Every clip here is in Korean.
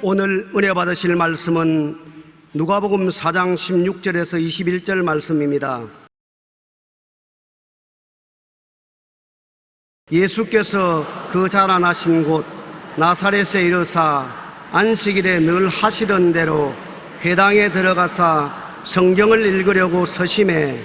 오늘 은혜 받으실 말씀은 누가복음 4장 16절에서 21절 말씀입니다. 예수께서 그 자라나신 곳 나사렛에 이르사 안식일에 늘 하시던 대로 회당에 들어가사 성경을 읽으려고 서심해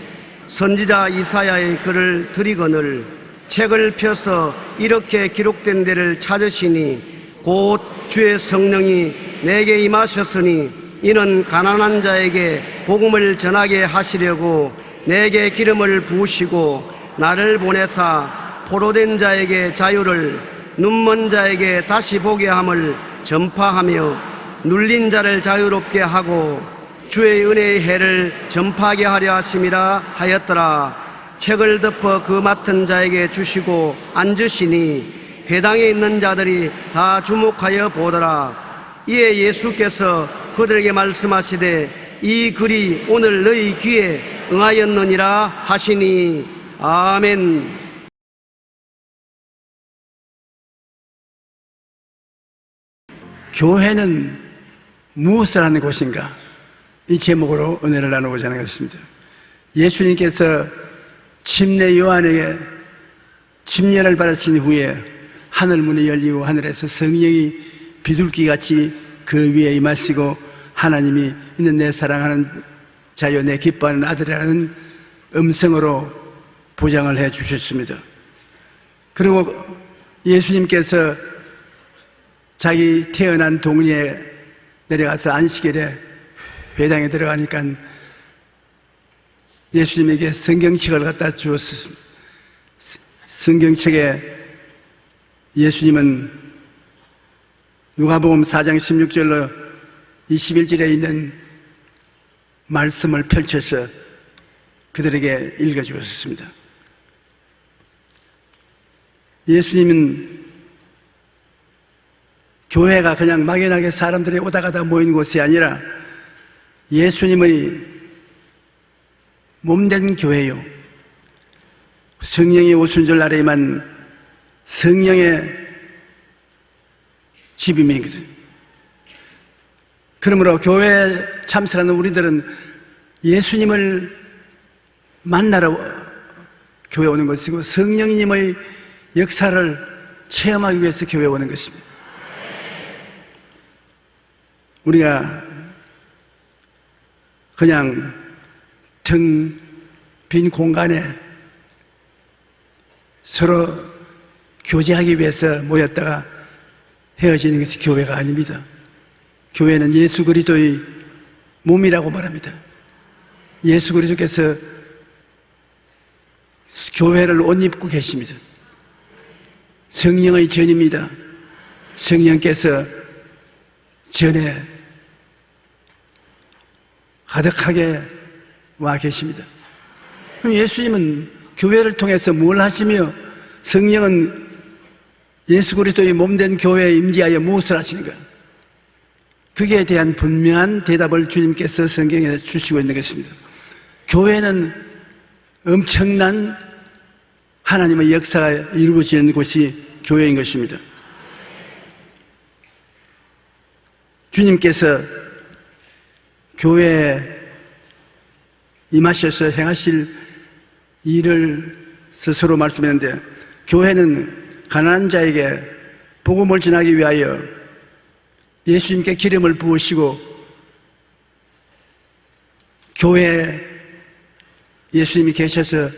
선지자 이사야의 글을 들이거늘 책을 펴서 이렇게 기록된 데를 찾으시니 곧 주의 성령이 내게 임하셨으니 이는 가난한 자에게 복음을 전하게 하시려고 내게 기름을 부으시고 나를 보내사 포로된 자에게 자유를 눈먼 자에게 다시 보게 함을 전파하며 눌린 자를 자유롭게 하고 주의 은혜의 해를 전파하게 하려 하심이라 하였더라. 책을 덮어 그 맡은 자에게 주시고 앉으시니 회당에 있는 자들이 다 주목하여 보더라. 이에 예수께서 그들에게 말씀하시되 이 글이 오늘 너희 귀에 응하였느니라 하시니 아멘. 교회는 무엇을 하는 곳인가? 이 제목으로 은혜를 나누고자 하는 것입니다. 예수님께서 침례 요한에게 침례를 받으신 후에 하늘 문이 열리고 하늘에서 성령이 비둘기같이 그 위에 임하시고 하나님이 이는 내 사랑하는 자요 내 기뻐하는 아들이라는 음성으로 보장을 해 주셨습니다. 그리고 예수님께서 자기 태어난 동리에 내려가서 안식일에 회당에 들어가니까 예수님에게 성경책을 갖다 주었습니다. 성경책에 예수님은 누가복음 4장 16절로 21절에 있는 말씀을 펼쳐서 그들에게 읽어주었습니다. 예수님은 교회가 그냥 막연하게 사람들이 오다 가다 모인 곳이 아니라 예수님의 몸된 교회요, 성령이 오신 줄 아래만 성령의 집임이거든. 그러므로 교회에 참석하는 우리들은 예수님을 만나러 교회에 오는 것이고 성령님의 역사를 체험하기 위해서 교회에 오는 것입니다. 우리가 그냥 텅 빈 공간에 서로 교제하기 위해서 모였다가 헤어지는 것이 교회가 아닙니다. 교회는 예수 그리스도의 몸이라고 말합니다. 예수 그리스도께서 교회를 옷 입고 계십니다. 성령의 전입니다. 성령께서 전에 가득하게 와 계십니다. 그럼 예수님은 교회를 통해서 뭘 하시며 성령은 예수 그리스도의 몸된 교회에 임재하여 무엇을 하시는가? 거기에 대한 분명한 대답을 주님께서 성경에 주시고 있는 것입니다. 교회는 엄청난 하나님의 역사가 이루어지는 곳이 교회인 것입니다. 주님께서 교회에 임하셔서 행하실 일을 스스로 말씀했는데, 교회는 가난한 자에게 복음을 전하기 위하여 예수님께 기름을 부으시고 교회에 예수님이 계셔서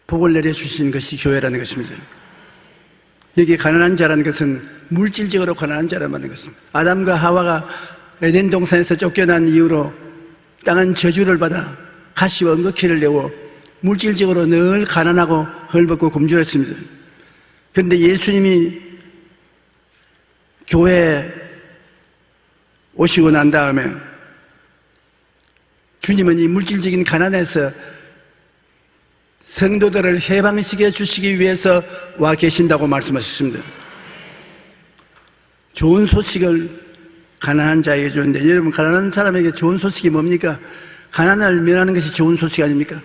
복을 내려주신 것이 교회라는 것입니다. 여기 가난한 자라는 것은 물질적으로 가난한 자라는 것입니다. 아담과 하와가 에덴 동산에서 쫓겨난 이후로 땅은 저주를 받아 가시와 엉겅퀴를 내고 물질적으로 늘 가난하고 헐벗고 굶주렸습니다. 그런데 예수님이 교회에 오시고 난 다음에 주님은 이 물질적인 가난에서 성도들을 해방시켜 주시기 위해서 와 계신다고 말씀하셨습니다. 좋은 소식을 가난한 자에게 주는데, 여러분, 가난한 사람에게 좋은 소식이 뭡니까? 가난을 면하는 것이 좋은 소식 아닙니까?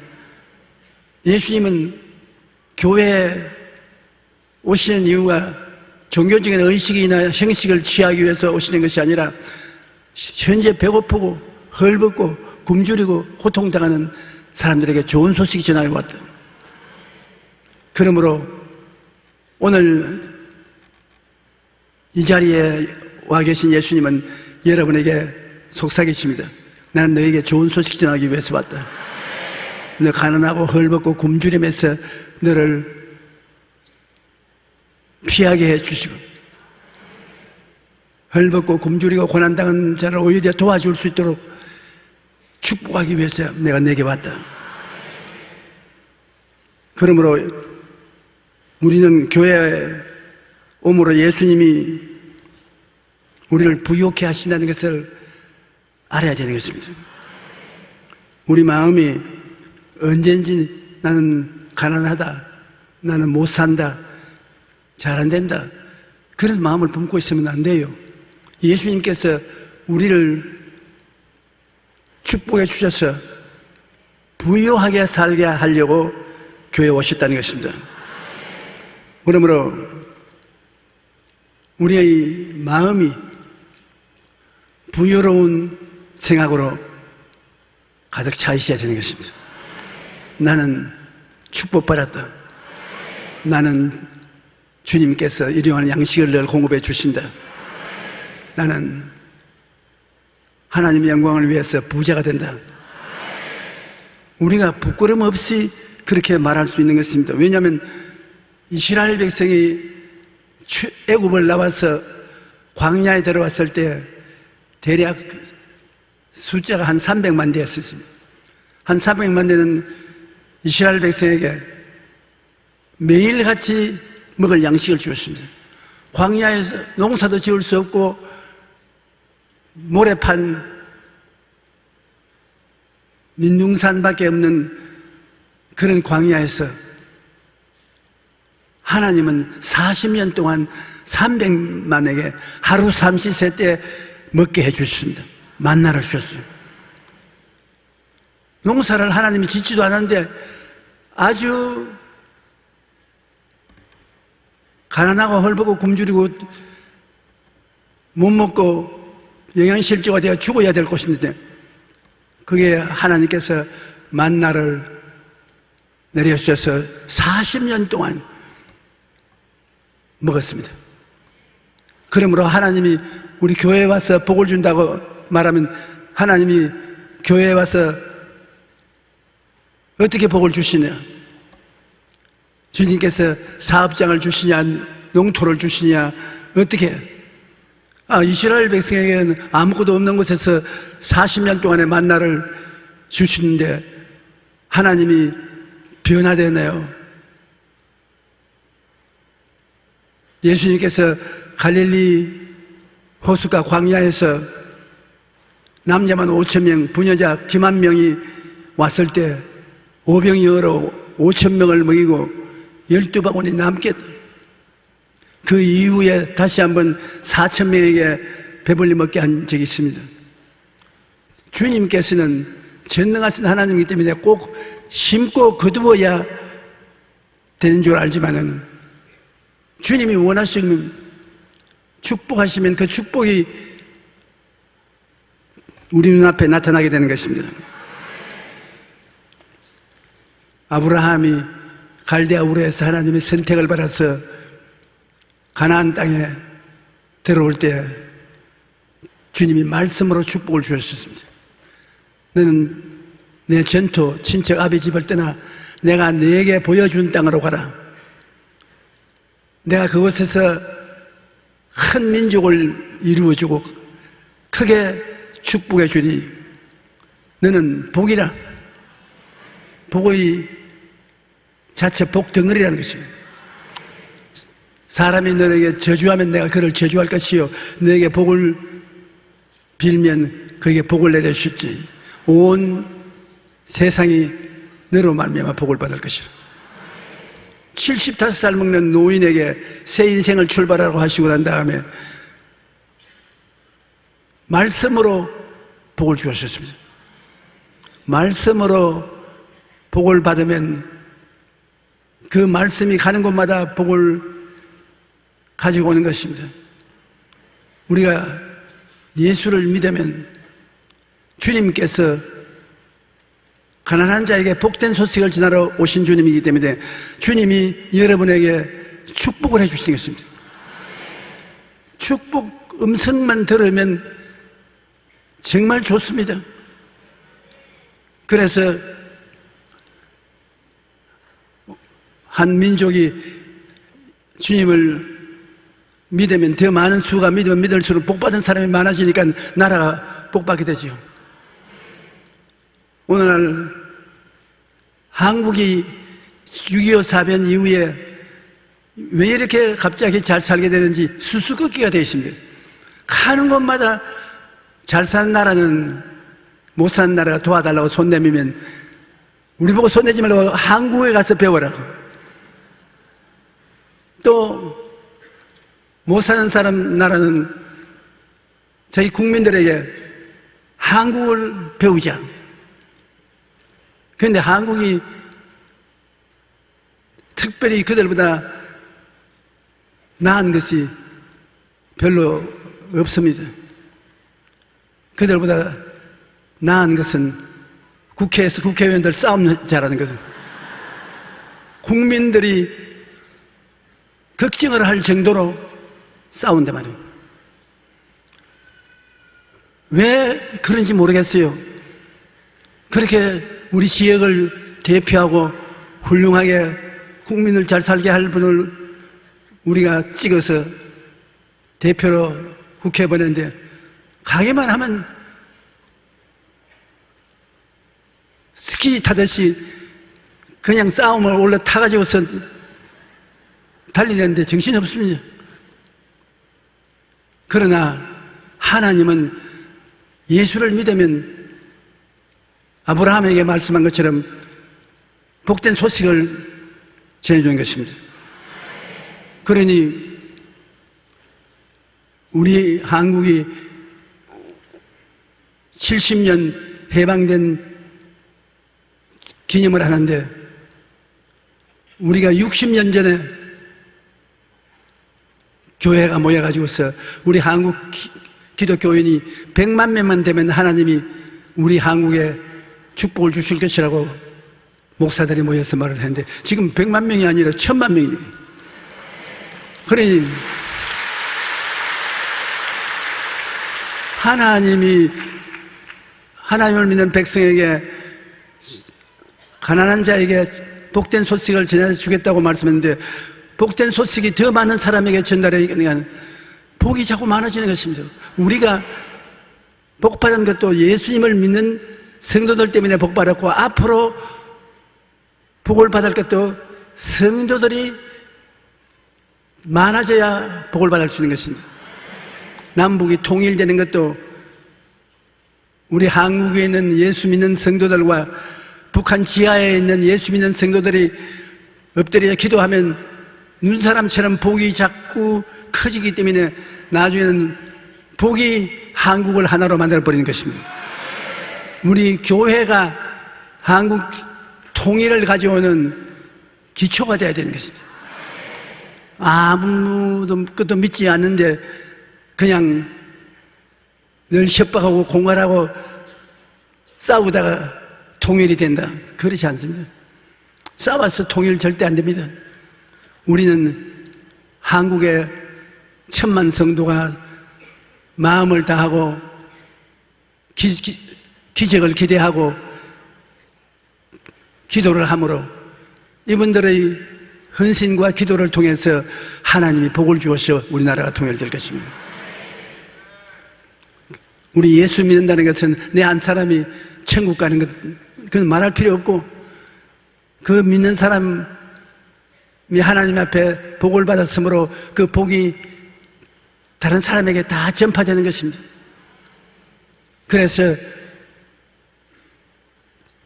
예수님은 교회에 오시는 이유가 종교적인 의식이나 형식을 취하기 위해서 오시는 것이 아니라 현재 배고프고 헐벗고 굶주리고 고통당하는 사람들에게 좋은 소식이 전하고 왔다. 그러므로 오늘 이 자리에 와 계신 예수님은 여러분에게 속삭이십니다. 나는 너에게 좋은 소식 전하기 위해서 왔다. 너 가난하고 헐벗고 굶주리면서 너를 피하게 해주시고 헐벗고 굶주리고 고난당한 자를 오히려 도와줄 수 있도록 축복하기 위해서 내가 내게 왔다. 그러므로 우리는 교회에 오므로 예수님이 우리를 부유케 하신다는 것을 알아야 되는 것입니다. 우리 마음이 언젠지 나는 가난하다, 나는 못 산다, 잘 안 된다, 그런 마음을 품고 있으면 안 돼요. 예수님께서 우리를 축복해 주셔서 부유하게 살게 하려고 교회에 오셨다는 것입니다. 그러므로 우리의 마음이 부유로운 생각으로 가득 차 있어야 되는 것입니다. 나는 축복받았다. 나는 주님께서 일용할 양식을 늘 공급해 주신다. 나는 하나님의 영광을 위해서 부자가 된다. 우리가 부끄럼 없이 그렇게 말할 수 있는 것입니다. 왜냐하면 이스라엘 백성이 애굽을 나와서 광야에 들어왔을 때 대략 숫자가 한 300만 대였습니다. 한 300만 대는 이스라엘 백성에게 매일같이 먹을 양식을 주었습니다. 광야에서 농사도 지을 수 없고 모래판 민둥산밖에 없는 그런 광야에서 하나님은 40년 동안 300만에게 하루 삼시세 때 먹게 해주셨습니다. 만나를 주셨어요. 농사를 하나님이 짓지도 않았는데 아주 가난하고 헐벗고 굶주리고 못 먹고 영양실조가 되어 죽어야 될 것인데 그게 하나님께서 만나를 내려주셔서 40년 동안 먹었습니다. 그러므로 하나님이 우리 교회에 와서 복을 준다고 말하면 하나님이 교회에 와서 어떻게 복을 주시냐? 주님께서 사업장을 주시냐, 농토를 주시냐, 어떻게? 이스라엘 백성에게는 아무것도 없는 곳에서 40년 동안의 만나를 주시는데 하나님이 변화되나요? 예수님께서 갈릴리 호수가 광야에서 남자만 5,000명, 부녀자 기만 명이 왔을 때 오병이 얼어 5,000명을 먹이고 12바구니 남게 그 이후에 다시 한번 4,000명에게 배불리 먹게 한 적이 있습니다. 주님께서는 전능하신 하나님이기 때문에 꼭 심고 거두어야 되는 줄 알지만은 주님이 원하시면 축복하시면 그 축복이 우리 눈앞에 나타나게 되는 것입니다. 아브라함이 갈대아 우르에서 하나님의 선택을 받아서 가나안 땅에 들어올 때 주님이 말씀으로 축복을 주셨습니다. 너는 내 전토 친척 아비 집을 떠나 내가 너에게 보여준 땅으로 가라. 내가 그곳에서 큰 민족을 이루어주고 크게 축복해 주니 너는 복이라. 복의 자체 복덩어리라는 것입니다. 사람이 너에게 저주하면 내가 그를 저주할 것이요 너에게 복을 빌면 그에게 복을 내려주시지. 온 세상이 너로 말미암아 복을 받을 것이라. 75살 먹는 노인에게 새 인생을 출발하라고 하시고 난 다음에 말씀으로 복을 주셨습니다. 말씀으로 복을 받으면 그 말씀이 가는 곳마다 복을 가지고 오는 것입니다. 우리가 예수를 믿으면 주님께서 가난한 자에게 복된 소식을 전하러 오신 주님이기 때문에 주님이 여러분에게 축복을 해주시는 것입니다. 축복 음성만 들으면 정말 좋습니다. 그래서 한 민족이 주님을 믿으면 더 많은 수가 믿으면 믿을수록 복받은 사람이 많아지니까 나라가 복받게 되죠. 오늘날 한국이 6.25 사변 이후에 왜 이렇게 갑자기 잘 살게 되는지 수수께끼가 되어 있습니다. 가는 곳마다 잘 사는 나라는 못 사는 나라가 도와달라고 손 내밀면 우리 보고 손 내지 말고 한국에 가서 배워라고. 또 못 사는 사람 나라는 저희 국민들에게 한국을 배우자. 그런데 한국이 특별히 그들보다 나은 것이 별로 없습니다. 그들보다 나은 것은 국회에서 국회의원들 싸움 잘하는 거죠. 국민들이 걱정을 할 정도로 싸운단 말이에요. 왜 그런지 모르겠어요. 그렇게 우리 지역을 대표하고 훌륭하게 국민을 잘 살게 할 분을 우리가 찍어서 대표로 국회에 보냈는데 가기만 하면 스키 타듯이 그냥 싸움을 올라타가지고서 달리는데 정신이 없습니다. 그러나 하나님은 예수를 믿으면 아브라함에게 말씀한 것처럼 복된 소식을 전해주는 것입니다. 그러니 우리 한국이 70년 해방된 기념을 하는데 우리가 60년 전에 교회가 모여가지고서 우리 한국 기독교인이 100만 명만 되면 하나님이 우리 한국에 축복을 주실 것이라고 목사들이 모여서 말을 했는데 지금 100만 명이 아니라 1000만 명이에요. 그러니 하나님을 믿는 백성에게 가난한 자에게 복된 소식을 전해주겠다고 말씀했는데 복된 소식이 더 많은 사람에게 전달하니까 복이 자꾸 많아지는 것입니다. 우리가 복받은 것도 예수님을 믿는 성도들 때문에 복받았고 앞으로 복을 받을 것도 성도들이 많아져야 복을 받을 수 있는 것입니다. 남북이 통일되는 것도 우리 한국에 있는 예수 믿는 성도들과 북한 지하에 있는 예수 믿는 성도들이 엎드려 기도하면 눈사람처럼 복이 자꾸 커지기 때문에 나중에는 복이 한국을 하나로 만들어버리는 것입니다. 우리 교회가 한국 통일을 가져오는 기초가 되어야 되는 것입니다. 아무도 것도 믿지 않는데 그냥 늘 협박하고 공갈하고 싸우다가 통일이 된다. 그렇지 않습니다. 싸워서 통일 절대 안 됩니다. 우리는 한국의 1000만 성도가 마음을 다하고 기적을 기대하고 기도를 함으로 이분들의 헌신과 기도를 통해서 하나님이 복을 주어서 우리나라가 통일될 것입니다. 우리 예수 믿는다는 것은 내 한 사람이 천국 가는 것 그건 말할 필요 없고 그 믿는 사람이 하나님 앞에 복을 받았으므로 그 복이 다른 사람에게 다 전파되는 것입니다. 그래서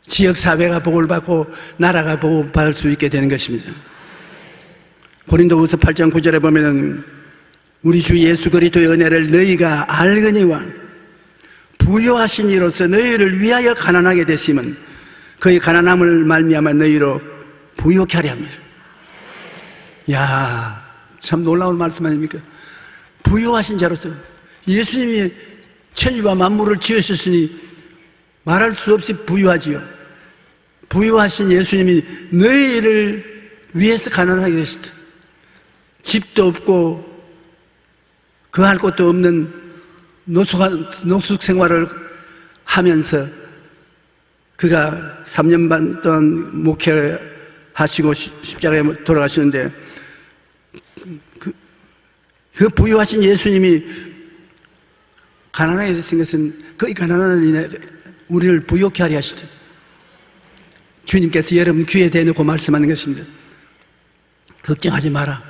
지역사회가 복을 받고 나라가 복을 받을 수 있게 되는 것입니다. 고린도후서 8장 9절에 보면 우리 주 예수 그리스도의 은혜를 너희가 알거니와 부요하신 이로서 너희를 위하여 가난하게 되심은 그의 가난함을 말미암아 너희로 부요케 하려 합니다. 야, 참 놀라운 말씀 아닙니까? 부유하신 자로서 예수님이 천지와 만물을 지으셨으니 말할 수 없이 부유하지요. 부유하신 예수님이 너희를 위해서 가난하게 되셨다. 집도 없고 거할 곳도 없는 노숙 생활을 하면서 그가 3년 반 동안 목회하시고 십자가에 돌아가시는데 그 부유하신 예수님이 가난하게 되신 것은 그 가난한 일에 우리를 부유케 하려 하시다. 주님께서 여러분 귀에 대놓고 말씀하는 것입니다. 걱정하지 마라.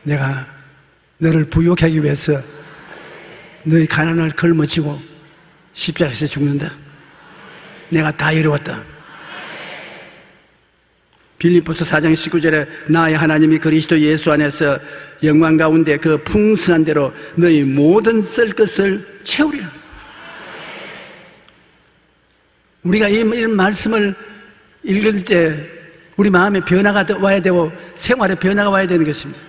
내가 너를 부유케 하기 위해서 너의 가난을 걸머지고 십자가에서 죽는다. 내가 다 이루었다. 빌립보서 4장 19절에 나의 하나님이 그리스도 예수 안에서 영광 가운데 그 풍성한 대로 너희 모든 쓸 것을 채우리라. 우리가 이런 말씀을 읽을 때 우리 마음에 변화가 와야 되고 생활에 변화가 와야 되는 것입니다.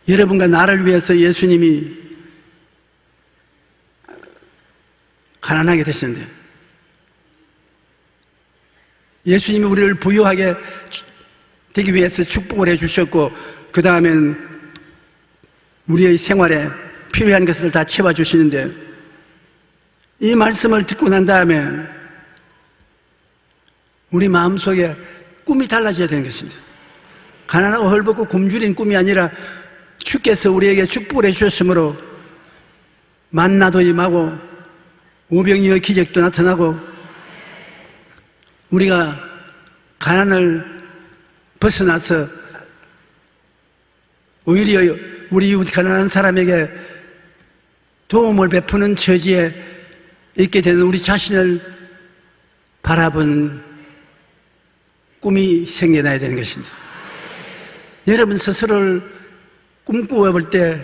여러분과 나를 위해서 예수님이 가난하게 되시는데 예수님이 우리를 부유하게 되기 위해서 축복을 해주셨고 그 다음엔 우리의 생활에 필요한 것을 다 채워주시는데 이 말씀을 듣고 난 다음에 우리 마음속에 꿈이 달라져야 되는 것입니다. 가난하고 헐벗고 굶주린 꿈이 아니라 주께서 우리에게 축복을 해주셨으므로 만나도 임하고 오병이어 기적도 나타나고 우리가 가난을 벗어나서 오히려 우리 이웃 가난한 사람에게 도움을 베푸는 처지에 있게 되는 우리 자신을 바라본 꿈이 생겨나야 되는 것입니다. 여러분 스스로를 꿈꾸어 볼 때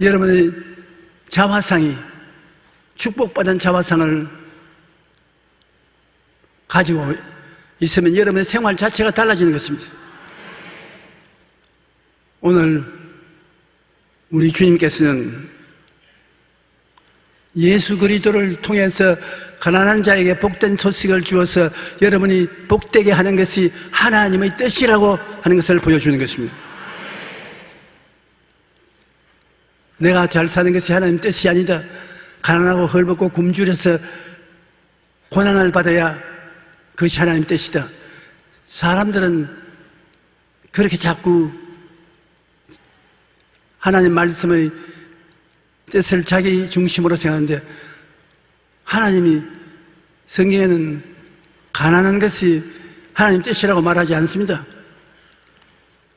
여러분의 자화상이 축복받은 자화상을 가지고 있으면 여러분의 생활 자체가 달라지는 것입니다. 오늘 우리 주님께서는 예수 그리스도를 통해서 가난한 자에게 복된 소식을 주어서 여러분이 복되게 하는 것이 하나님의 뜻이라고 하는 것을 보여주는 것입니다. 내가 잘 사는 것이 하나님 뜻이 아니다. 가난하고 헐벗고 굶주려서 고난을 받아야 그것이 하나님 뜻이다. 사람들은 그렇게 자꾸 하나님 말씀의 뜻을 자기 중심으로 생각하는데 하나님이 성경에는 가난한 것이 하나님 뜻이라고 말하지 않습니다.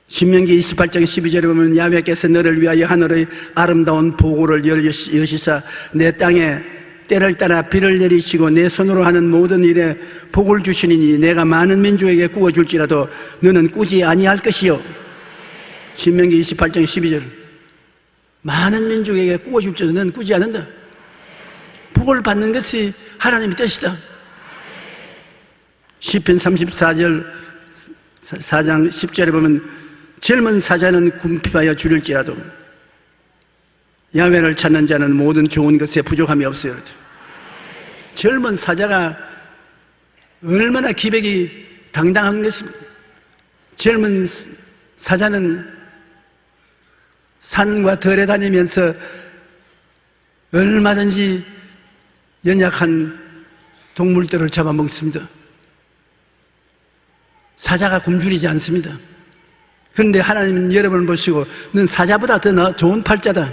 신명기 28장 12절에 보면 야훼께서 너를 위하여 하늘의 아름다운 보고를 여시사 내 땅에 때를 따라 비를 내리시고 내 손으로 하는 모든 일에 복을 주시니 내가 많은 민족에게 구워줄지라도 너는 꾸지 아니할 것이요. 신명기 28장 12절 많은 민족에게 구워줄지라도 너는 꾸지 않는다. 복을 받는 것이 하나님의 뜻이다. 시편 34절 4장 10절에 보면 젊은 사자는 궁핍하여 줄일지라도 야훼를 찾는 자는 모든 좋은 것에 부족함이 없어요. 젊은 사자가 얼마나 기백이 당당한 것입니다. 젊은 사자는 산과 들에 다니면서 얼마든지 연약한 동물들을 잡아먹습니다. 사자가 굶주리지 않습니다. 그런데 하나님은 여러분을 보시고 넌 사자보다 더 좋은 팔자다.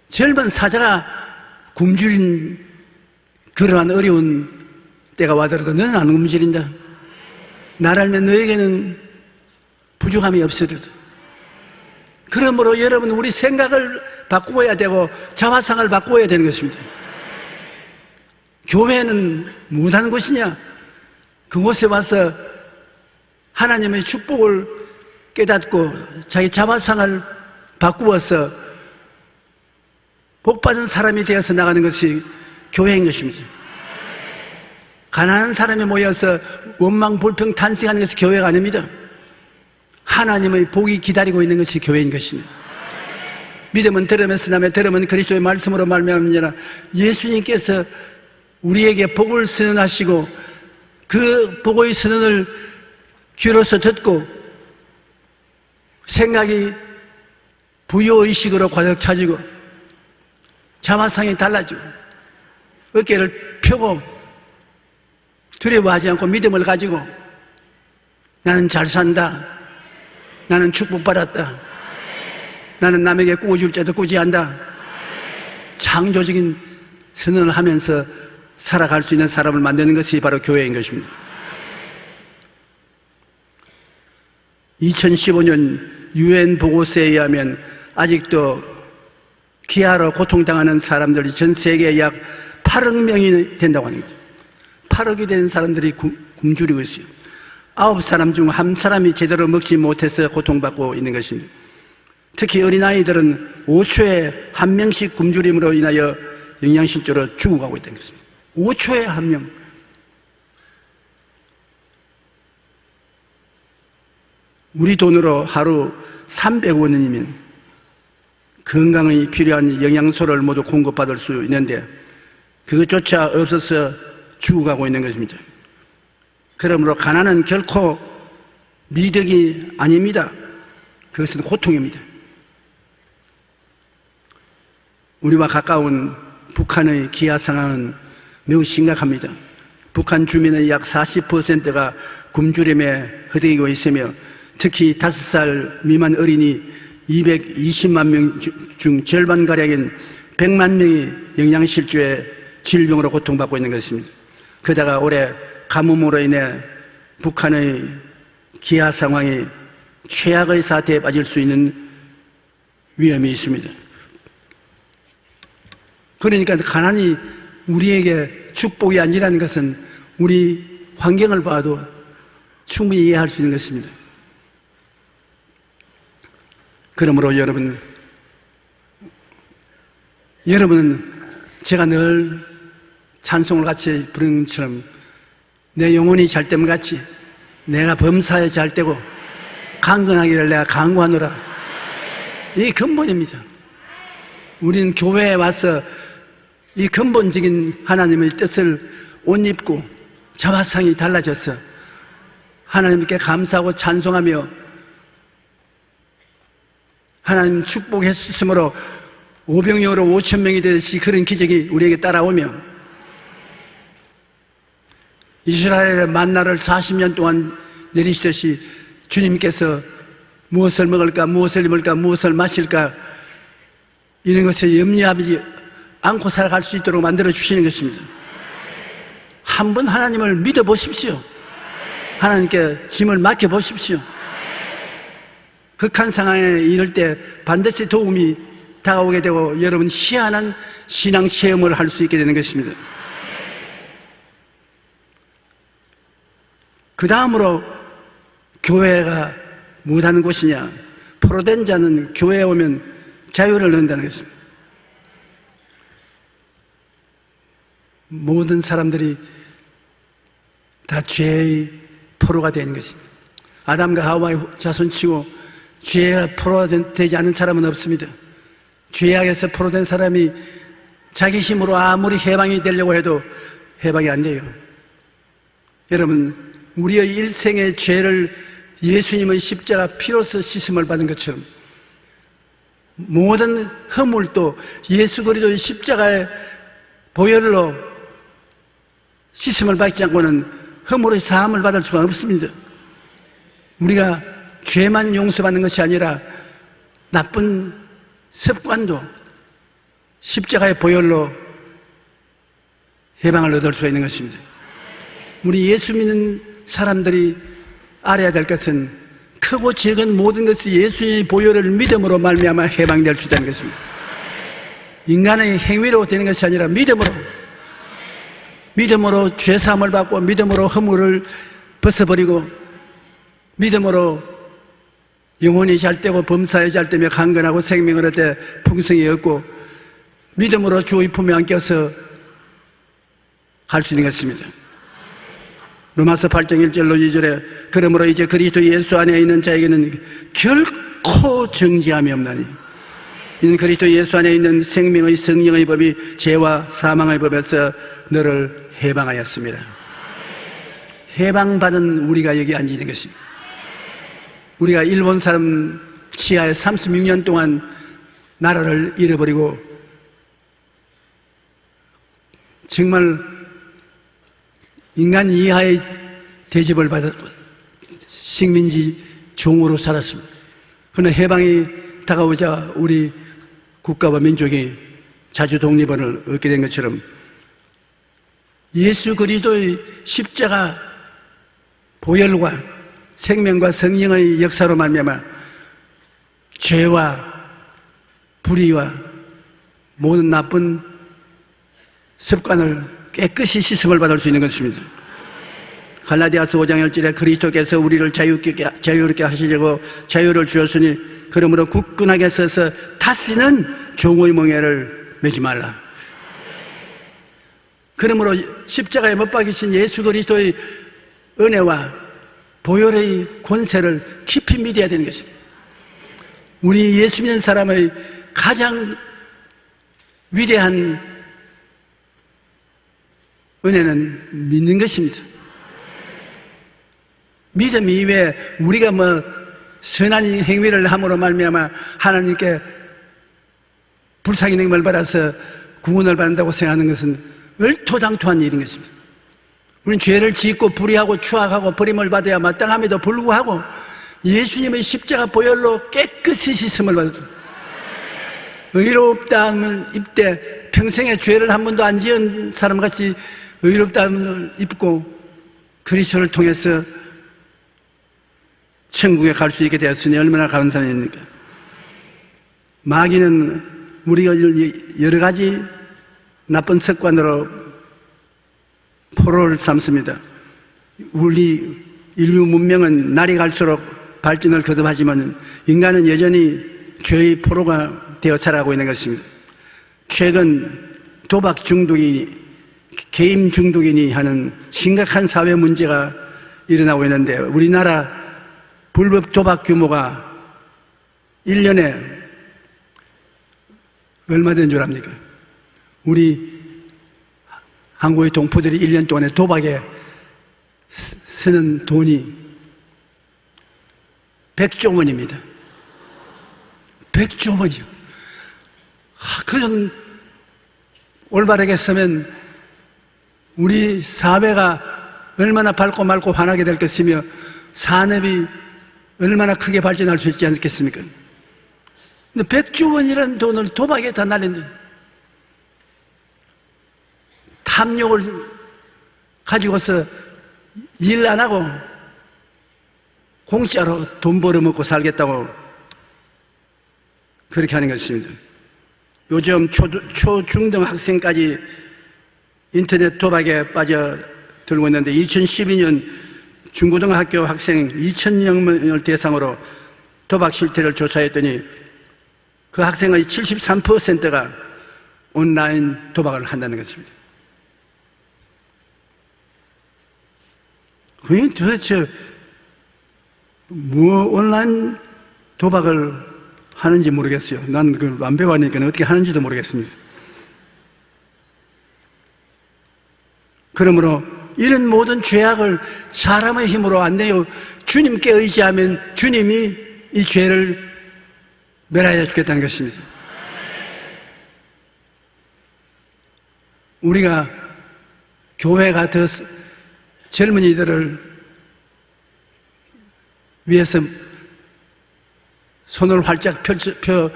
젊은 사자가 굶주린 그러한 어려운 때가 와더라도 너는 안 굶주린다. 나를 알면 너에게는 부족함이 없으리다. 그러므로 여러분 우리 생각을 바꾸어야 되고 자화상을 바꾸어야 되는 것입니다. 교회는 무엇하는 곳이냐? 그곳에 와서 하나님의 축복을 깨닫고 자기 자화상을 바꾸어서 복받은 사람이 되어서 나가는 것이 교회인 것입니다. 가난한 사람이 모여서 원망 불평 탄식하는 것이 교회가 아닙니다. 하나님의 복이 기다리고 있는 것이 교회인 것입니다. 믿음은 들음에서 나며 들음은 그리스도의 말씀으로 말미암느니라. 예수님께서 우리에게 복을 선언하시고 그 복의 선언을 귀로서 듣고 생각이 부요의식으로 가득 차지고 자화상이 달라지고 어깨를 펴고 두려워하지 않고 믿음을 가지고 나는 잘 산다, 나는 축복받았다, 나는 남에게 꾸어줄 자도 꾸지한다, 창조적인 선언을 하면서 살아갈 수 있는 사람을 만드는 것이 바로 교회인 것입니다. 2015년 UN 보고서에 의하면 아직도 기아로 고통당하는 사람들이 전 세계에 약 8억 명이 된다고 하는 거죠. 8억이 된 사람들이 굶주리고 있어요. 9사람 중 1사람이 제대로 먹지 못해서 고통받고 있는 것입니다. 특히 어린아이들은 5초에 1명씩 굶주림으로 인하여 영양실조로 죽어가고 있다는 것입니다. 5초에 1명. 우리 돈으로 하루 300원이면 건강에 필요한 영양소를 모두 공급받을 수 있는데 그것조차 없어서 죽어가고 있는 것입니다. 그러므로 가난은 결코 미덕이 아닙니다. 그것은 고통입니다. 우리와 가까운 북한의 기아 상황은 매우 심각합니다. 북한 주민의 약 40%가 굶주림에 허덕이고 있으며 특히 5살 미만 어린이 220만 명 중 절반가량인 100만 명이 영양실조에 질병으로 고통받고 있는 것입니다. 그러다가 올해 가뭄으로 인해 북한의 기아 상황이 최악의 사태에 빠질 수 있는 위험이 있습니다. 그러니까 가난이 우리에게 축복이 아니라는 것은 우리 환경을 봐도 충분히 이해할 수 있는 것입니다. 그러므로 여러분은 제가 늘 찬송을 같이 부르는 것처럼 내 영혼이 잘 됨 같이 내가 범사에 잘 되고 강건하기를 내가 강구하노라. 이 근본입니다. 우리는 교회에 와서 이 근본적인 하나님의 뜻을 옷 입고 자화상이 달라져서 하나님께 감사하고 찬송하며 하나님 축복했으므로 5병영으로 5,000명이 되듯이 그런 기적이 우리에게 따라오며 이스라엘의 만나를 40년 동안 내리시듯이 주님께서 무엇을 먹을까, 무엇을 입을까, 무엇을 마실까 이런 것에 염려하지 않고 살아갈 수 있도록 만들어 주시는 것입니다. 한번 하나님을 믿어 보십시오. 하나님께 짐을 맡겨 보십시오. 극한 상황에 이를 때 반드시 도움이 다가오게 되고 여러분 희한한 신앙 체험을 할 수 있게 되는 것입니다. 그 다음으로 교회가 무엇하는 곳이냐? 포로된 자는 교회에 오면 자유를 얻는다는 것입니다. 모든 사람들이 다 죄의 포로가 되는 것입니다. 아담과 하와의 자손치고 죄가 포로가 되지 않은 사람은 없습니다. 죄악에서 포로된 사람이 자기 힘으로 아무리 해방이 되려고 해도 해방이 안 돼요. 여러분, 우리의 일생의 죄를 예수님의 십자가 피로서 씻음을 받은 것처럼 모든 허물도 예수 그리스도의 십자가의 보혈로 씻음을 받지 않고는 허물의 사함을 받을 수가 없습니다. 우리가 죄만 용서받는 것이 아니라 나쁜 습관도 십자가의 보혈로 해방을 얻을 수가 있는 것입니다. 우리 예수 믿는 사람들이 알아야 될 것은 크고 작은 모든 것이 예수의 보혈을 믿음으로 말미암아 해방될 수 있다는 것입니다. 인간의 행위로 되는 것이 아니라 믿음으로 죄사함을 받고 믿음으로 허물을 벗어버리고 믿음으로 영혼이 잘되고 범사에 잘되며 강건하고 생명을 얻되 풍성히 얻고 믿음으로 주의 품에 안겨서 갈 수 있는 것입니다. 로마서 8장 1절로 2절에 그러므로 이제 그리스도 예수 안에 있는 자에게는 결코 정죄함이 없나니 이는 그리스도 예수 안에 있는 생명의 성령의 법이 죄와 사망의 법에서 너를 해방하였습니다. 해방받은 우리가 여기 앉아 있는 것입니다. 우리가 일본 사람 치하에 36년 동안 나라를 잃어버리고 정말 인간 이하의 대접을 받아 식민지 종으로 살았습니다. 그러나 해방이 다가오자 우리 국가와 민족이 자주 독립을 얻게 된 것처럼 예수 그리스도의 십자가 보혈과 생명과 성령의 역사로 말미암아 죄와 불의와 모든 나쁜 습관을 깨끗이 씻음을 받을 수 있는 것입니다. 갈라디아서 5장 1절에 그리스도께서 우리를 자유롭게 하시려고 자유를 주었으니 그러므로 굳건하게 서서 다시는 종의 멍에를 매지 말라. 그러므로 십자가에 못 박이신 예수 그리스도의 은혜와 보혈의 권세를 깊이 믿어야 되는 것입니다. 우리 예수 믿는 사람의 가장 위대한 은혜는 믿는 것입니다. 믿음 이외에 우리가 선한 행위를 함으로 말미암아 하나님께 불쌍히 능력을 받아서 구원을 받는다고 생각하는 것은 얼토당토한 일인 것입니다. 우리는 죄를 짓고 불의하고 추악하고 버림을 받아야 마땅함에도 불구하고 예수님의 십자가 보혈로 깨끗이 씻음을 받았다. 의롭다함을 입되 평생에 죄를 한 번도 안 지은 사람같이 의롭다함을 입고 그리스도를 통해서 천국에 갈 수 있게 되었으니 얼마나 감사한 일입니까? 마귀는 우리가 여러 가지 나쁜 습관으로 포로를 삼습니다. 우리 인류 문명은 날이 갈수록 발전을 거듭하지만 인간은 여전히 죄의 포로가 되어 살아가고 있는 것입니다. 최근 도박 중독이 게임 중독이니 하는 심각한 사회 문제가 일어나고 있는데 우리나라 불법 도박 규모가 1년에 얼마 되는 줄 압니까? 우리 한국의 동포들이 1년 동안에 도박에 쓰는 돈이 100조 원입니다. 100조 원이요. 그런 올바르게 쓰면 우리 사회가 얼마나 밝고 맑고 환하게 될 것이며 산업이 얼마나 크게 발전할 수 있지 않겠습니까? 근데 100조 원이라는 돈을 도박에 다 날린다. 탐욕을 가지고서 일 안 하고 공짜로 돈 벌어먹고 살겠다고 그렇게 하는 것입니다. 요즘 초중등 학생까지 인터넷 도박에 빠져들고 있는데 2012년 중고등학교 학생 2,000명을 대상으로 도박 실태를 조사했더니 그 학생의 73%가 온라인 도박을 한다는 것입니다. 그게 도대체 온라인 도박을 하는지 모르겠어요. 난 그걸 안 배워하니까 어떻게 하는지도 모르겠습니다. 그러므로 이런 모든 죄악을 사람의 힘으로 안 내요. 주님께 의지하면 주님이 이 죄를 멸하여 주겠다는 것입니다. 우리가 교회가 더 젊은이들을 위해서 손을 활짝 그들을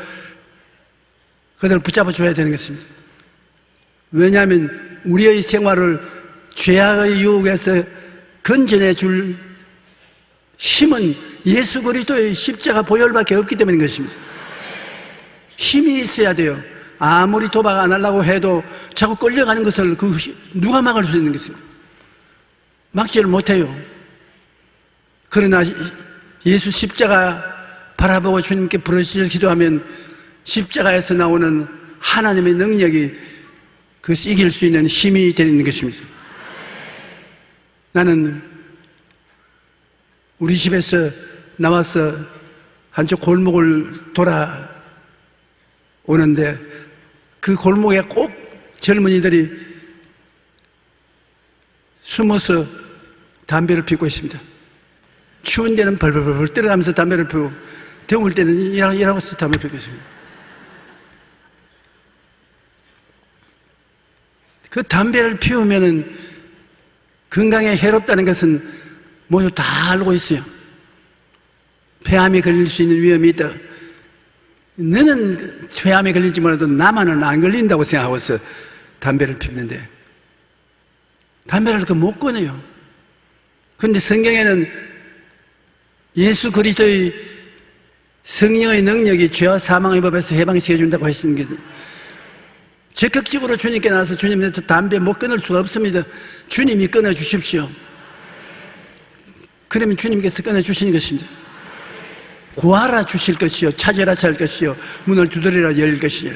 붙잡아 줘야 되는 것입니다. 왜냐하면 우리의 생활을 죄악의 유혹에서 건져내 줄 힘은 예수 그리스도의 십자가 보혈밖에 없기 때문인 것입니다. 힘이 있어야 돼요. 아무리 도박 안 하려고 해도 자꾸 끌려가는 것을 누가 막을 수 있는 것입니까? 막지를 못해요. 그러나 예수 십자가 바라보고 주님께 부르짖어 기도하면 십자가에서 나오는 하나님의 능력이 그것을 이길 수 있는 힘이 되는 것입니다. 나는 우리 집에서 나와서 한쪽 골목을 돌아오는데 그 골목에 꼭 젊은이들이 숨어서 담배를 피우고 있습니다. 추운 데는 벌벌벌 떨어가면서 담배를 피우고 더울 때는 일하고서 담배 피우고 있습니다. 그 담배를 피우면은 건강에 해롭다는 것은 모두 다 알고 있어요. 폐암에 걸릴 수 있는 위험이 있다. 너는 폐암에 걸릴지 몰라도 나만은 안 걸린다고 생각하고서 담배를 피우는데 담배를 못 끊어요. 그런데 성경에는 예수 그리스도의 성령의 능력이 죄와 사망의 법에서 해방시켜 준다고 하시는 게 적극적으로 주님께 나와서 주님, 저 담배 못 끊을 수가 없습니다. 주님이 끊어 주십시오. 그러면 주님께서 끊어 주시는 것입니다. 구하라 주실 것이요, 찾으라 찾을 것이요, 문을 두드리라 열릴 것이요.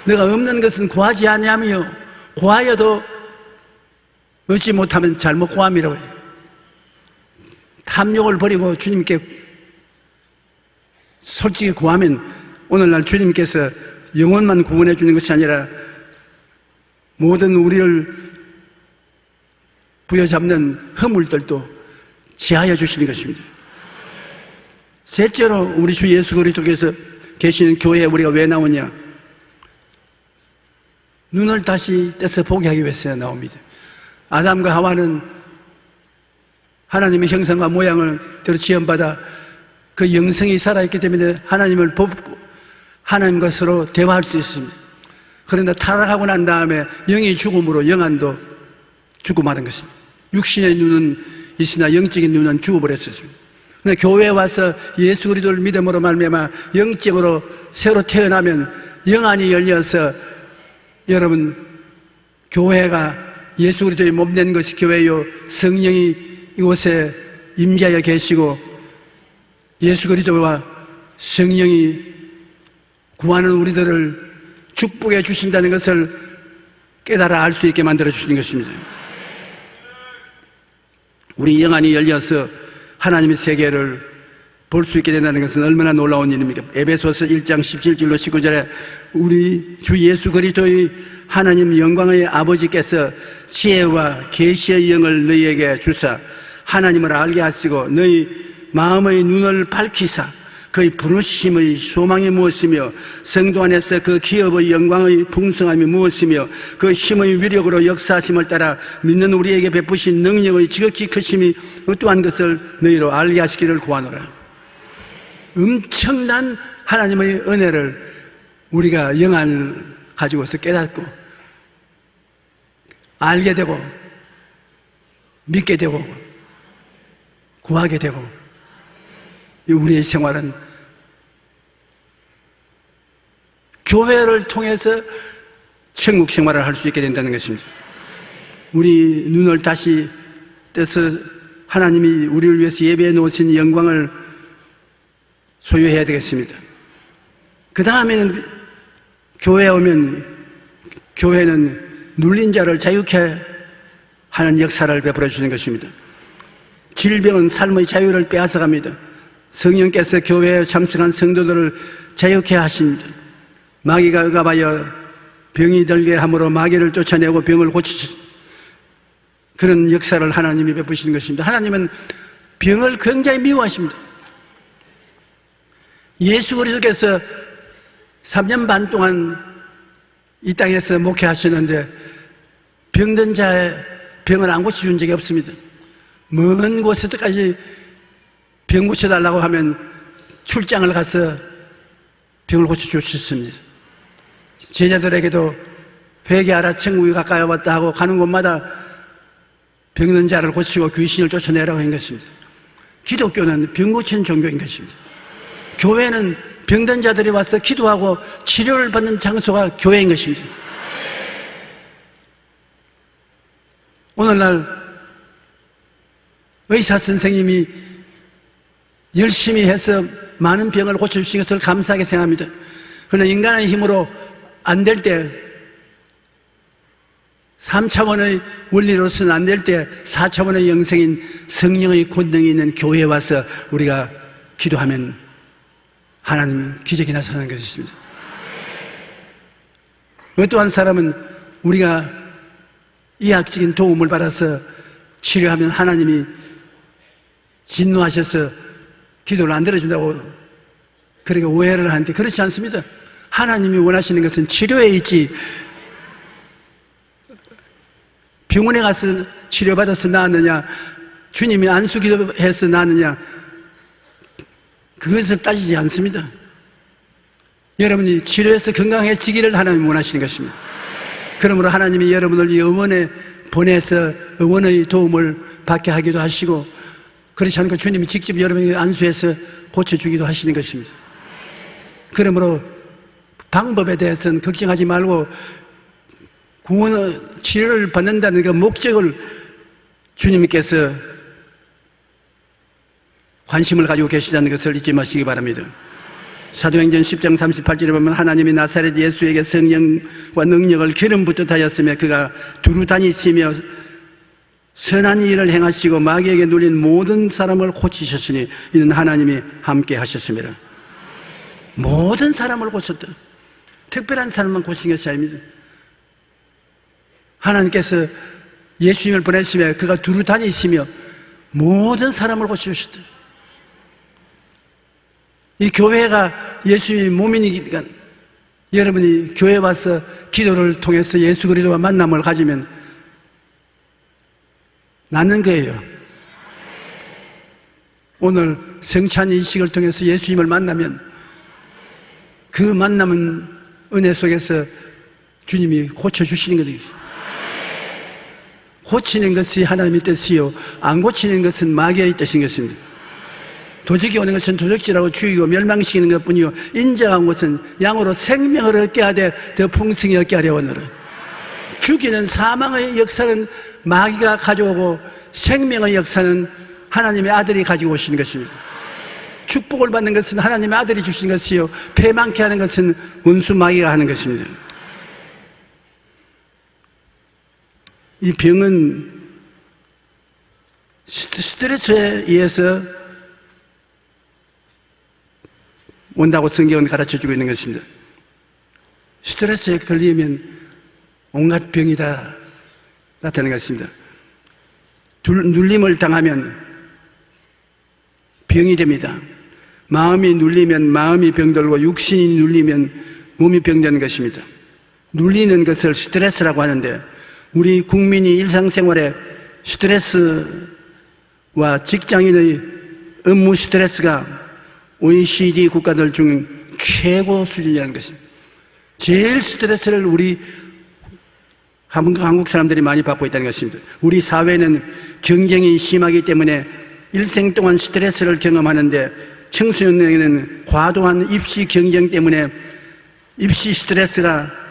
내가 없는 것은 구하지 아니하며 구하여도 얻지 못하면 잘못 구함이라고 해요. 탐욕을 버리고 주님께 솔직히 구하면 오늘날 주님께서 영혼만 구원해 주는 것이 아니라 모든 우리를 부여잡는 허물들도 지하여 주시는 것입니다. 셋째로 우리 주 예수 그리스도께서 계시는 교회에 우리가 왜 나오냐? 눈을 다시 떼서 보게 하기 위해서 나옵니다. 아담과 하와는 하나님의 형상과 모양을 대로 지음받아 그 영성이 살아있기 때문에 하나님과 서로 대화할 수 있습니다. 그런데 타락하고 난 다음에 영의 죽음으로 영안도 죽고 마는 것입니다. 육신의 눈은 있으나 영적인 눈은 죽어버렸습니다. 근데 교회에 와서 예수 그리스도를 믿음으로 말미암아 영적으로 새로 태어나면 영안이 열려서 여러분 교회가 예수 그리스도의 몸된 것이 교회요, 성령이 이곳에 임재하여 계시고 예수 그리스도와 성령이 구하는 우리들을 축복해 주신다는 것을 깨달아 알 수 있게 만들어 주시는 것입니다. 우리 영안이 열려서 하나님의 세계를 볼 수 있게 된다는 것은 얼마나 놀라운 일입니까? 에베소서 1장 17절로 19절에 우리 주 예수 그리스도의 하나님 영광의 아버지께서 지혜와 계시의 영을 너희에게 주사 하나님을 알게 하시고 너희 마음의 눈을 밝히사 그의 부르심의 소망이 무엇이며 성도 안에서 그 기업의 영광의 풍성함이 무엇이며 그 힘의 위력으로 역사하심을 따라 믿는 우리에게 베푸신 능력의 지극히 크심이 어떠한 것을 너희로 알게 하시기를 구하노라. 엄청난 하나님의 은혜를 우리가 영안을 가지고서 깨닫고 알게 되고 믿게 되고 구하게 되고 우리의 생활은 교회를 통해서 천국 생활을 할 수 있게 된다는 것입니다. 우리 눈을 다시 떼서 하나님이 우리를 위해서 예배해 놓으신 영광을 소유해야 되겠습니다. 그 다음에는 교회에 오면 교회는 눌린 자를 자유케 하는 역사를 베풀어 주는 것입니다. 질병은 삶의 자유를 빼앗아갑니다. 성령께서 교회에 참석한 성도들을 자유케 하십니다. 마귀가 억압하여 병이 들게 함으로 마귀를 쫓아내고 병을 고치십니다. 그런 역사를 하나님이 베푸시는 것입니다. 하나님은 병을 굉장히 미워하십니다. 예수 그리스도께서 3년 반 동안 이 땅에서 목회하셨는데 병든 자의 병을 안 고쳐준 적이 없습니다. 먼 곳에까지 병 고쳐달라고 하면 출장을 가서 병을 고쳐주셨습니다. 제자들에게도 회개하라 천국이 가까이 왔다 하고 가는 곳마다 병든 자를 고치고 귀신을 쫓아내라고 한 것입니다. 기독교는 병 고치는 종교인 것입니다. 교회는 병든 자들이 와서 기도하고 치료를 받는 장소가 교회인 것입니다. 오늘날 의사 선생님이 열심히 해서 많은 병을 고쳐주신 것을 감사하게 생각합니다. 그러나 인간의 힘으로 안 될 때 3차원의 원리로서는 안 될 때 4차원의 영생인 성령의 권능이 있는 교회에 와서 우리가 기도하면 하나님 기적이 나타나는 것입니다. 어떠한 사람은 우리가 의학적인 도움을 받아서 치료하면 하나님이 진노하셔서 기도를 안 들어준다고 그렇게 오해를 하는데 그렇지 않습니다. 하나님이 원하시는 것은 치료에 있지, 병원에 가서 치료받아서 나았느냐, 주님이 안수기도해서 나았느냐, 그것을 따지지 않습니다. 여러분이 치료해서 건강해지기를 하나님이 원하시는 것입니다. 그러므로 하나님이 여러분을 영원에 보내서 의원의 도움을 받게 하기도 하시고, 그렇지 않고 주님이 직접 여러분에게 안수해서 고쳐주기도 하시는 것입니다. 그러므로 방법에 대해서는 걱정하지 말고 구원, 치료를 받는다는 그 목적을 주님께서 관심을 가지고 계시다는 것을 잊지 마시기 바랍니다. 사도행전 10장 38절에 보면 하나님이 나사렛 예수에게 성령과 능력을 기름 붓듯 하였으며 그가 두루 다니시며 선한 일을 행하시고 마귀에게 눌린 모든 사람을 고치셨으니 이는 하나님이 함께 하셨습니다. 모든 사람을 고쳤다. 특별한 사람만 고친 것이 아닙니다. 하나님께서 예수님을 보내시며 그가 두루 다니시며 모든 사람을 고치셨다. 이 교회가 예수님의 몸이니까 여러분이 교회에 와서 기도를 통해서 예수 그리스도와 만남을 가지면 낫는 거예요. 오늘 성찬 이식을 통해서 예수님을 만나면 그 만남은 은혜 속에서 주님이 고쳐주시는 거예요. 고치는 것이 하나님의 뜻이요 안 고치는 것은 마귀의 뜻인 것입니다. 도적이 오는 것은 도적질하고 죽이고 멸망시키는 것뿐이요 인정한 것은 양으로 생명을 얻게 하되 더 풍성히 얻게 하려 하노라. 죽이는 사망의 역사는 마귀가 가져오고 생명의 역사는 하나님의 아들이 가지고 오시는 것입니다. 축복을 받는 것은 하나님의 아들이 주시는 것이요 패망케 하는 것은 원수 마귀가 하는 것입니다. 이 병은 스트레스에 의해서 온다고 성경은 가르쳐주고 있는 것입니다. 스트레스에 걸리면 온갖 병이 다 나타나는 것입니다. 눌림을 당하면 병이 됩니다. 마음이 눌리면 마음이 병들고 육신이 눌리면 몸이 병되는 것입니다. 눌리는 것을 스트레스라고 하는데 우리 국민이 일상생활에 스트레스와 직장인의 업무 스트레스가 OECD 국가들 중 최고 수준이라는 것입니다. 제일 스트레스를 우리 한국 사람들이 많이 받고 있다는 것입니다. 우리 사회는 경쟁이 심하기 때문에 일생 동안 스트레스를 경험하는데 청소년에게는 과도한 입시 경쟁 때문에 입시 스트레스가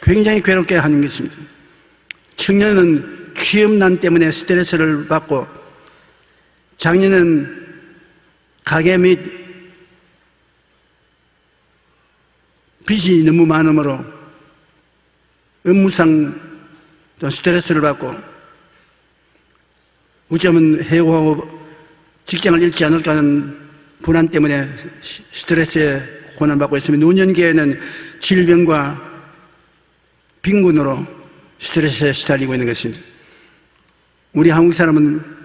굉장히 괴롭게 하는 것입니다. 청년은 취업난 때문에 스트레스를 받고 장년은 가계 및 빚이 너무 많으므로 업무상 스트레스를 받고 어쩌면 해고하고 직장을 잃지 않을까 하는 불안 때문에 스트레스에 고난받고 있습니다. 노년기에는 질병과 빈곤으로 스트레스에 시달리고 있는 것입니다. 우리 한국 사람은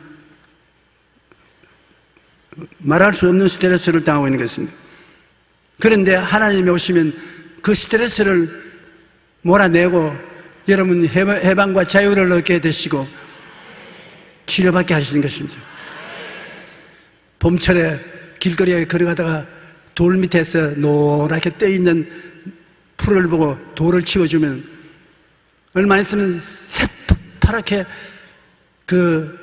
말할 수 없는 스트레스를 당하고 있는 것입니다. 그런데 하나님이 오시면 그 스트레스를 몰아내고 여러분 해방과 자유를 얻게 되시고 치료받게 하시는 것입니다. 봄철에 길거리에 걸어가다가 돌 밑에서 노랗게 떠있는 풀을 보고 돌을 치워주면 얼마 있으면 새파랗게 그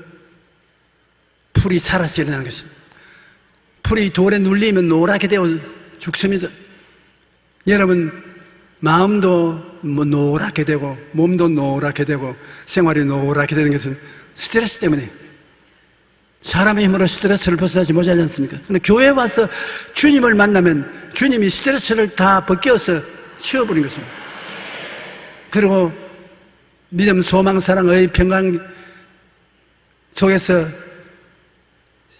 풀이 살아서 일어나는 것입니다. 풀이 돌에 눌리면 노랗게 되어 죽습니다. 여러분 마음도 노랗게 되고 몸도 노랗게 되고 생활이 노랗게 되는 것은 스트레스 때문에 사람의 힘으로 스트레스를 벗어나지 못하지 않습니까? 근데 교회에 와서 주님을 만나면 주님이 스트레스를 다 벗겨서 치워버린 것입니다. 그리고 믿음, 소망, 사랑의 평강 속에서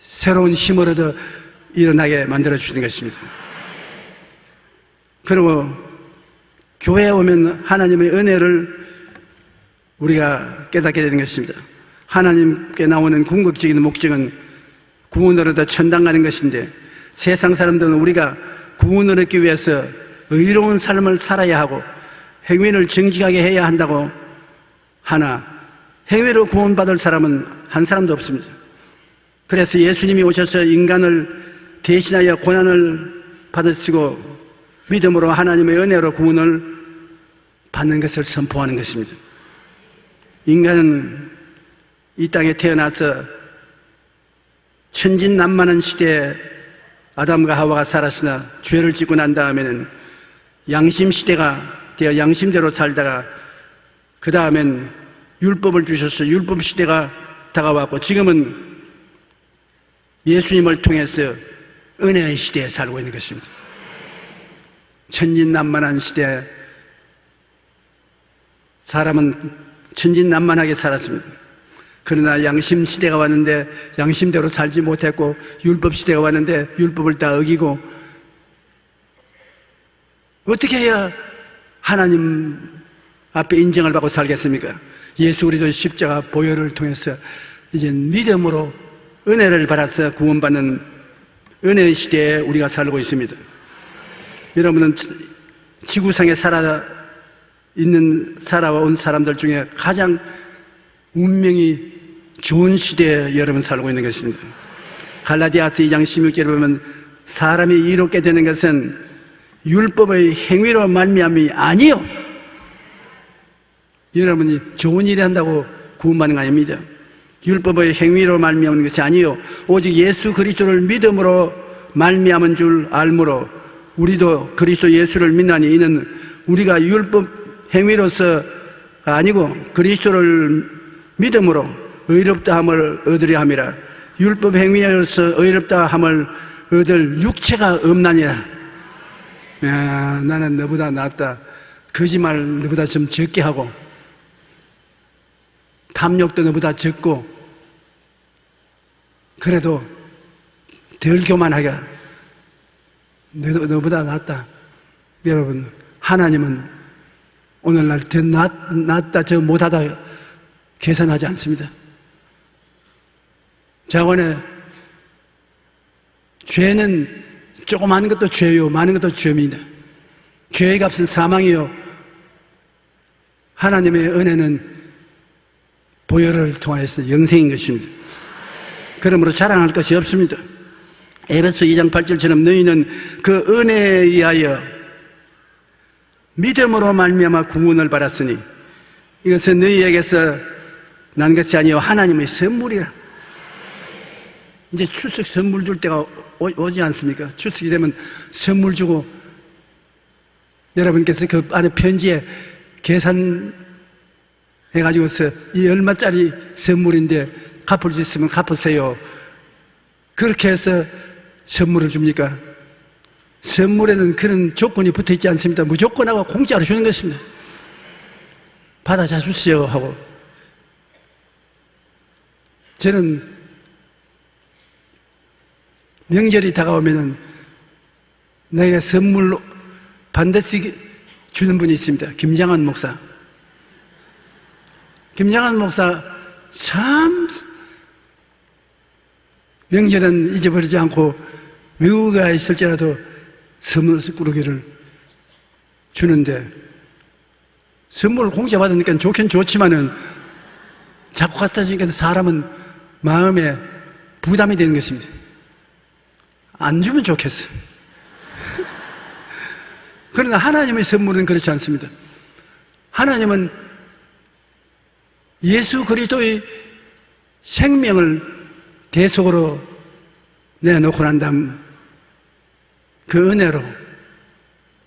새로운 힘을 얻어 일어나게 만들어주시는 것입니다. 그리고 교회에 오면 하나님의 은혜를 우리가 깨닫게 되는 것입니다. 하나님께 나오는 궁극적인 목적은 구원을 얻어 천당 가는 것인데, 세상 사람들은 우리가 구원을 얻기 위해서 의로운 삶을 살아야 하고 행위를 정직하게 해야 한다고 하나, 행위로 구원받을 사람은 한 사람도 없습니다. 그래서 예수님이 오셔서 인간을 대신하여 고난을 받으시고 믿음으로 하나님의 은혜로 구원을 받는 것을 선포하는 것입니다. 인간은 이 땅에 태어나서 천진난만한 시대에 아담과 하와가 살았으나 죄를 짓고 난 다음에는 양심시대가 되어 양심대로 살다가 그 다음엔 율법을 주셔서 율법시대가 다가왔고, 지금은 예수님을 통해서 은혜의 시대에 살고 있는 것입니다. 천진난만한 시대에 사람은 천진난만하게 살았습니다. 그러나 양심시대가 왔는데 양심대로 살지 못했고, 율법시대가 왔는데 율법을 다 어기고, 어떻게 해야 하나님 앞에 인정을 받고 살겠습니까? 예수 그리스도의 십자가 보혈을 통해서 이제 믿음으로 은혜를 받아서 구원받는 은혜의 시대에 우리가 살고 있습니다. 여러분은 지구상에 살아온 사람들 중에 가장 운명이 좋은 시대에 여러분 살고 있는 것입니다. 갈라디아서 2장 16절에 보면 사람이 이롭게 되는 것은 율법의 행위로 말미암이 아니요, 여러분이 좋은 일 한다고 구원받는 거 아닙니다. 율법의 행위로 말미암는 것이 아니요, 오직 예수 그리스도를 믿음으로 말미암은 줄 알므로 우리도 그리스도 예수를 믿나니 이는 우리가 율법 행위로서 아니고 그리스도를 믿음으로 의롭다 함을 얻으려 함이라. 율법 행위로서 의롭다 함을 얻을 육체가 없나니라. 야, 나는 너보다 낫다, 거짓말 너보다 좀 적게 하고 탐욕도 너보다 적고 그래도 덜 교만하게 너보다 낫다. 여러분, 하나님은 오늘날 더 낫다 저 못하다 계산하지 않습니다. 자원에 죄는 조그마한 것도 죄요, 많은 것도 죄입니다. 죄의 값은 사망이요, 하나님의 은혜는 보혈을 통하여서 영생인 것입니다. 그러므로 자랑할 것이 없습니다. 에베소 2장 8절처럼 너희는 그 은혜에 의하여 믿음으로 말미암아 구원을 받았으니 이것은 너희에게서 난 것이 아니요 하나님의 선물이라. 이제 출석 선물 줄 때가 오지 않습니까? 출석이 되면 선물 주고, 여러분께서 그 안에 편지에 계산해가지고서 이 얼마짜리 선물인데 갚을 수 있으면 갚으세요, 그렇게 해서 선물을 줍니까? 선물에는 그런 조건이 붙어 있지 않습니다. 무조건하고 공짜로 주는 것입니다. 받아 주십시오 하고. 저는 명절이 다가오면은 내가 선물로 반드시 주는 분이 있습니다. 김장한 목사. 김장한 목사 참 명절은 잊어버리지 않고 외우가 있을지라도 선물꾸러기를 주는데, 선물을 공짜 받으니까 좋긴 좋지만은 자꾸 갖다 주니까 사람은 마음에 부담이 되는 것입니다. 안 주면 좋겠어. 그러나 하나님의 선물은 그렇지 않습니다. 하나님은 예수 그리스도의 생명을 대속으로 내놓고 난 다음 그 은혜로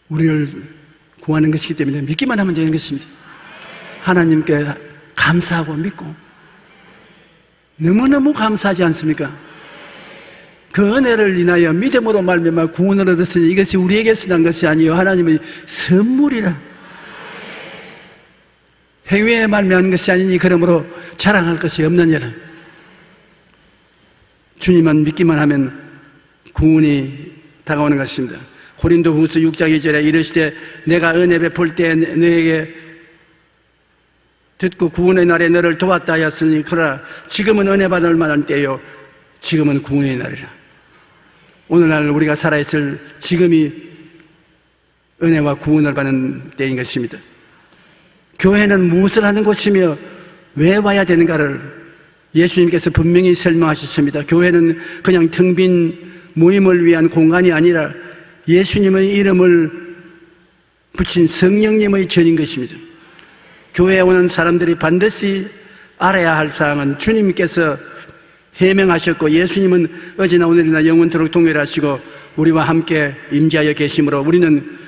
우리를 구하는 것이기 때문에 믿기만 하면 되는 것입니다. 하나님께 감사하고 믿고, 너무너무 감사하지 않습니까? 그 은혜를 인하여 믿음으로 말미암아 구원을 얻었으니 이것이 우리에게서 난 것이 아니요 하나님의 선물이라. 행위에 말미암은 것이 아니니 그러므로 자랑할 것이 없느니라. 주님은 믿기만 하면 구원이 다가오는 것입니다. 고린도후서 6장 2절에 이르시되 내가 은혜 베풀 때 너에게 듣고 구원의 날에 너를 도왔다 하였으니 그러나 지금은 은혜 받을 만한 때요 지금은 구원의 날이라. 오늘날 우리가 살아있을 지금이 은혜와 구원을 받는 때인 것입니다. 교회는 무엇을 하는 곳이며 왜 와야 되는가를 예수님께서 분명히 설명하셨습니다. 교회는 그냥 텅 빈 모임을 위한 공간이 아니라 예수님의 이름을 붙인 성령님의 전인 것입니다. 교회에 오는 사람들이 반드시 알아야 할 사항은 주님께서 해명하셨고 예수님은 어제나 오늘이나 영원토록 동일하시고 우리와 함께 임재하여 계시므로 우리는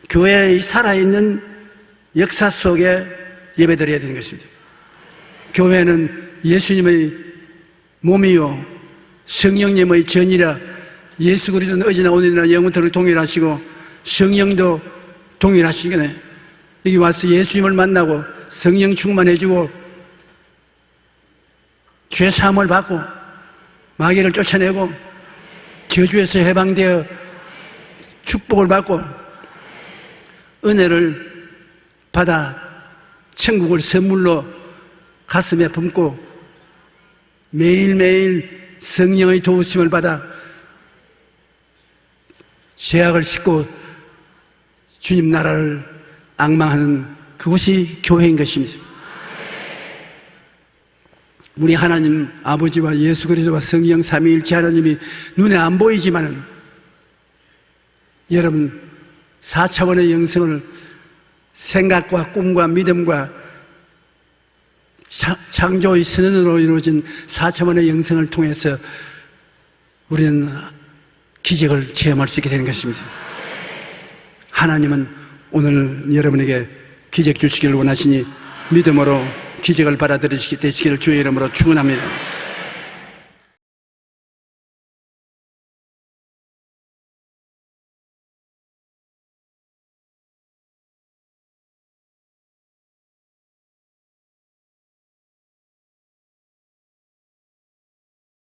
교회의 살아있는 역사 속에 예배드려야 되는 것입니다. 교회는 예수님의 몸이요 성령님의 전이라 예수 그리스도는 어제나 오늘이나 영원토록 동일하시고 성령도 동일하시겠네. 여기 와서 예수님을 만나고 성령 충만해지고 죄 사함을 받고 마귀를 쫓아내고 저주에서 해방되어 축복을 받고 은혜를 받아 천국을 선물로 가슴에 품고 매일매일 성령의 도우심을 받아 죄악을 씻고 주님 나라를 앙망하는 그것이 교회인 것입니다. 우리 하나님 아버지와 예수 그리스도와 성령 삼위일체 하나님이 눈에 안 보이지만은 여러분 4차원의 영성을 생각과 꿈과 믿음과 창조의 선언으로 이루어진 4차원의 영성을 통해서 우리는 기적을 체험할 수 있게 되는 것입니다. 하나님은 오늘 여러분에게 기적 주시기를 원하시니 믿음으로 기적을 받아들이시기 되시기를 주의 이름으로 축원합니다.